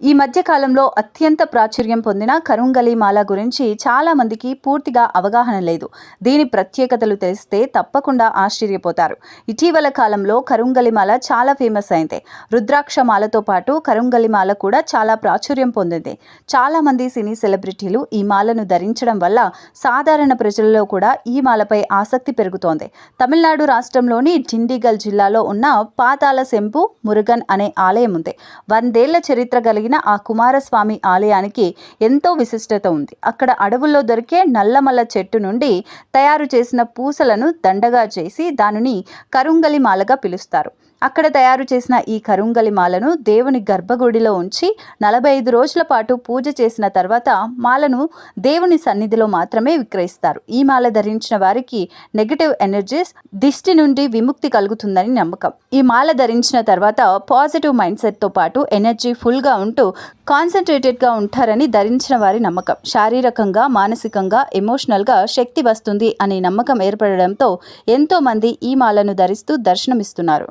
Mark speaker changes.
Speaker 1: ఈ మధ్య కాలంలో అత్యంత ప్రాచుర్యం పొందిన కరుంగలి మాల గురించి చాలా మందికి పూర్తిగా అవగాహన లేదు. దీని ప్రత్యేకతలు తెలిస్తే తప్పకుండా ఆశ్చర్యపోతారు. ఇటీవల కాలంలో కరుంగలి మాల చాలా ఫేమస్ అయింది. రుద్రాక్ష మాలతో పాటు కరుంగలి మాల కూడా చాలా ప్రాచుర్యం పొందింది. చాలా మంది సినీ సెలబ్రిటీలు ఈ మాలను ధరించడం వల్ల సాధారణ ప్రజలలో కూడా ఈ మాలపై ఆసక్తి పెరుగుతోంది. తమిళనాడు రాష్ట్రంలోని డిండిగల్ జిల్లాలో ఉన్న పాతాల శంభు మురుగన్ అనే ఆలయం ఉంది. 100 ఏళ్ల చరిత్ర కలిగిన ఆ కుమారస్వామి ఆలయానికి ఎంతో విశిష్టత ఉంది. అక్కడ అడవుల్లో దొరికే నల్లమల్ల చెట్టు నుండి తయారు చేసిన పూసలను దండగా చేసి దానిని కరుంగలి మాలగా పిలుస్తారు. అక్కడ తయారు చేసిన ఈ కరుంగలి మాలను దేవుని గర్భగుడిలో ఉంచి 45 రోజుల పాటు పూజ చేసిన తర్వాత మాలను దేవుని సన్నిధిలో మాత్రమే విక్రయిస్తారు. ఈ మాల ధరించిన వారికి నెగటివ్ ఎనర్జీస్, దిష్టి నుండి విముక్తి కలుగుతుందని నమ్మకం. ఈ మాల ధరించిన తర్వాత పాజిటివ్ మైండ్ సెట్తో పాటు ఎనర్జీ ఫుల్గా ఉంటూ కాన్సన్ట్రేటెడ్గా ఉంటారని ధరించిన వారి నమ్మకం. శారీరకంగా, మానసికంగా, ఎమోషనల్గా శక్తి వస్తుంది అనే నమ్మకం ఏర్పడడంతో ఎంతో మంది ఈ మాలను ధరిస్తూ దర్శనమిస్తున్నారు.